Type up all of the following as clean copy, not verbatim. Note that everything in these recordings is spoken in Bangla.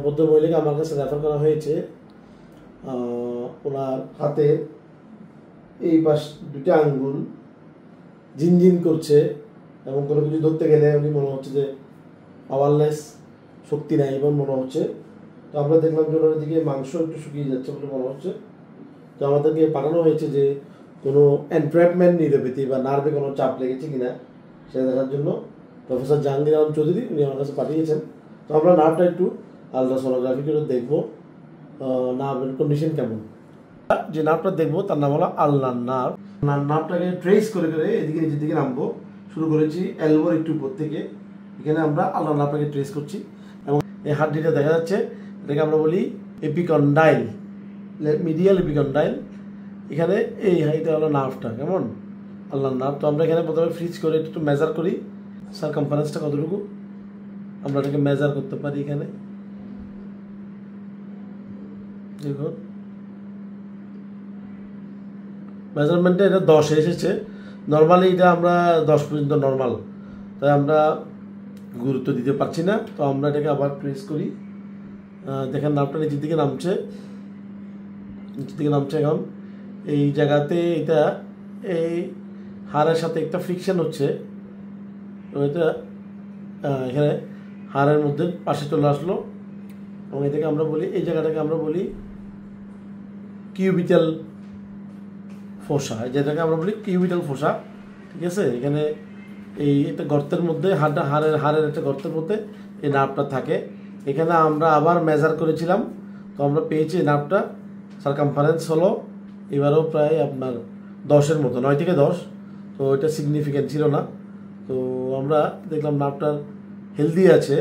ভদ্রমহিলাকে আমার কাছে রেফার করা হয়েছে। ওনার হাতে এই পাশ দুটো আঙ্গুল ঝিনঝিন করছে এবং কোনো কিছু ধরতে গেলে উনি মনে হচ্ছে যে পাওয়ারলেস, শক্তি নেই এবং মনে হচ্ছে। তো আমরা দেখলাম যে ওনার দিকে মাংস একটু শুকিয়ে যাচ্ছে বলে মনে হচ্ছে। তো আমাদেরকে পাঠানো হয়েছে যে কোনো এনট্র্যাপমেন্ট নিউরোপ্যাথি বা নার্ভে কোনো চাপ লেগেছে কিনা সেটা দেখার জন্য প্রফেসর জাহাঙ্গীর আলম চৌধুরী উনি আমার কাছে পাঠিয়েছেন। তো আমরা নার্ভটা একটু আলট্রাসোনোগ্রাফি করে দেখবো নার্ভের কন্ডিশন কেমন। যে নার্ভটা দেখবো তার নাম হলো আলনার নার্ভ। নার্ভটাকে ট্রেস করে করে এদিকে নিচের দিকে নামবো। শুরু করেছি এলবোর একটু উপর থেকে, এখানে আমরা আলনার নার্ভটাকে ট্রেস করছি এবং এই হাড্ডিটা দেখা যাচ্ছে, এটাকে আমরা বলি এপিকন্ডাইল, মিডিয়াল এপিকন্ডাইল। এখানে এইটা হলো নার্ভটা, কেমন আলনার নার্ভ। তো আমরা এখানে প্রথমে ফ্রিজ করে একটু মেজার করি সারকামফারেন্সটা কতটুকু আমরা এটাকে মেজার করতে পারি। এখানে দেখুন মেজারমেন্টে এটা 10 এসেছে। নর্মালি এটা আমরা 10 পর্যন্ত নর্মাল, তাই আমরা গুরুত্ব দিতে পারছি না। তো আমরা এটাকে আবার প্রেস করি, দেখেন নার্ভটা নিচের দিকে নামছে, নিচের দিকে নামছে। এখন এই জায়গাতে এটা এই হাড়ের সাথে একটা ফ্রিকশন হচ্ছে, তো এটা এখানে হাড়ের মধ্যে পাশে চলে আসলো এবং এটাকে আমরা বলি, এই জায়গাটাকে আমরা বলি কিউবিটাল ফোসা, যেটাকে আমরা বলি কিউবিটাল ফোসা, ঠিক আছে। এখানে এই একটা গর্তের মধ্যে হাড়ের একটা গর্তের মধ্যে এই নার্ভটা থাকে। এখানে আমরা আবার মেজার করেছিলাম, তো আমরা পেয়েছি এই নার্ভটা সারকামফারেন্স হলো এবারও প্রায় আপনার 10-এর মতো, 9 থেকে 10। তো এটা সিগনিফিক্যান্ট ছিল না। তো আমরা দেখলাম নার্ভটার হেলদি আছে,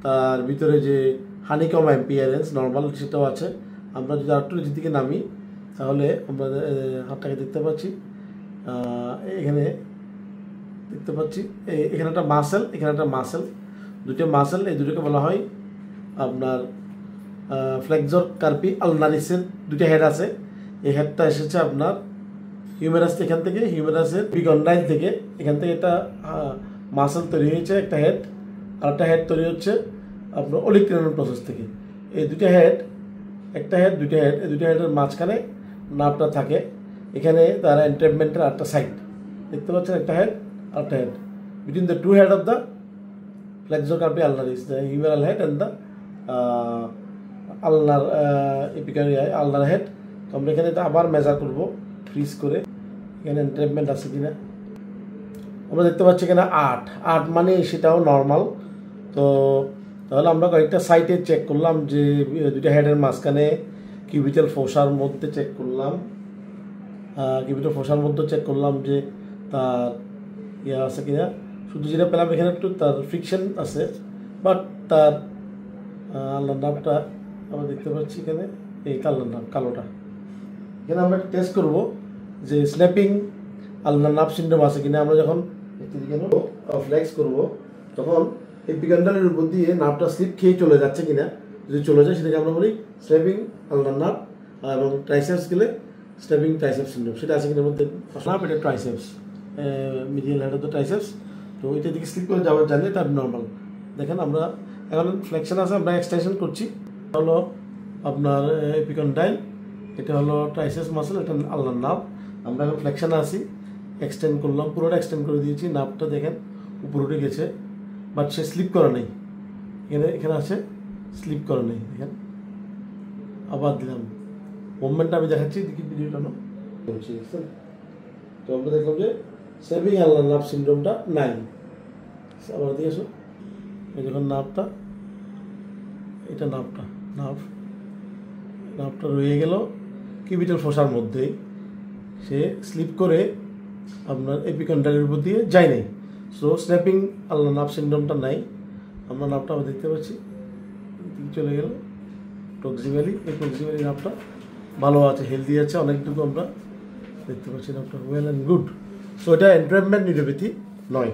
তার ভিতরে যে হানিকম অ্যাপিয়ারেন্স নর্মাল সেটাও আছে। আমরা যদি আরেকটু নিচের দিকে নামি তাহলে আমরা হাতটাকে দেখতে পাচ্ছি, এখানে দেখতে পাচ্ছি এখানে একটা মাসেল, এখানে একটা মাসেল, দুটো মাসেল, এই দুটোকে বলা হয় আপনার ফ্লেক্সর কার্পি আলনারিসের দুটো হেড আছে। এই হেডটা এসেছে আপনার হিউমেরাস, এখান থেকে হিউমেরাসের এপিকন্ডাইল থেকে, এখান থেকে একটা মাসেল তৈরি হয়েছে একটা হেড, আর একটা হেড তৈরি হচ্ছে আপনার ওলিক্রেনাল প্রসেস থেকে। এই দুটো হেড, একটা হেড দুটো হেড, এই দুটো হেডের মাঝখানে নার্ভটা থাকে। এখানে তার এন্ট্রেপমেন্টের একটা সাইড দেখতে পাচ্ছেন, একটা হেড আর একটা head, between the two head of the flexor carpi ulnaris, the humeral head and the ulnar ulnar head. তো আমরা এখানে এটা আবার মেজার করবো ফ্রিজ করে, এখানে এন্ট্রেপমেন্ট আছে কিনা। আমরা দেখতে পাচ্ছি এখানে 8 মানে সেটাও নর্মাল। তো তাহলে আমরা কয়েকটা সাইটে চেক করলাম, যে দুইটা হেডের মাঝখানে কিউবিটাল ফোসার মধ্যে চেক করলাম, কিউবিটাল ফোসার মধ্যে চেক করলাম যে তার ইয়ে আছে কিনা। শুধু যেটা পেলাম এখানে একটু তার ফ্রিকশন আছে, বাট তার আলনার নার্ভটা আমরা দেখতে পাচ্ছি এখানে এই আলনার নার্ভ কালোটা। এখানে আমরা একটা টেস্ট করবো যে স্ন্যাপিং আলনার নার্ভ সিন্ড্রোম আছে কিনা। আমরা যখন ফ্লেক্স করবো তখন এপিকন্ডাইলের উপর দিয়ে নার্ভটা স্লিপ খেয়ে চলে যাচ্ছে কিনা, যদি চলে যায় সেটাকে আমরা বলি স্ন্যাপিং আলনার নার্ভ। এবং ট্রাইসেপস গেলে স্ন্যাপিং ট্রাইসেপস সিন্ড্রোম, সেটা আছে কিনা মধ্যে নার্ভ, এটা triceps, medial head of the triceps. তো এটা দিকে স্লিপ করে যাওয়ার জানলে তার নর্মাল। দেখেন আমরা এখন ফ্লেকশন আছে, আমরা এক্সটেনশন করছি। হলো আপনার এপিকন্ডাইল, এটা হলো ট্রাইসেপস মাসেল, এটা আলনার নার্ভ। আমরা এখন ফ্লেকশনে আছি, এক্সটেন্ড করলাম, পুরোটা এক্সটেন্ড করে দিয়েছি। নার্ভটা দেখেন উপরে উঠে গেছে, বাট সে স্লিপ করা নেই। এখানে আছে স্লিপ করা নেই, দেখেন আবার দিলাম, মুভমেন্টটা আমি দেখাচ্ছি, দেখি ভিডিওটা না বলছি। তো আমরা দেখলাম যে স্ন্যাপিং আলনার নার্ভ সিন্ড্রোমটা নাই। আবার দিয়ে আসো, এই যখন নার্ভটা, এটা নার্ভটা রয়ে গেল কিউবিটাল ফোসার মধ্যেই, সে স্লিপ করে আপনার এপিকন্ডাইলের উপর দিয়ে যায় নাই। সো স্ন্যাপিং আলনার নার্ভ সিন্ড্রোমটা নাই। আমরা নার্ভটা দেখতে পাচ্ছি চলে গেল প্রক্সিমালি, এই প্রক্সিমালি নার্ভটা ভালো আছে, হেলদি আছে অনেকটুকু আমরা দেখতে পাচ্ছি নার্ভটা ওয়েল অ্যান্ড গুড। সো এটা এন্ট্রেপমেন্ট নিউরোপ্যাথি নয়।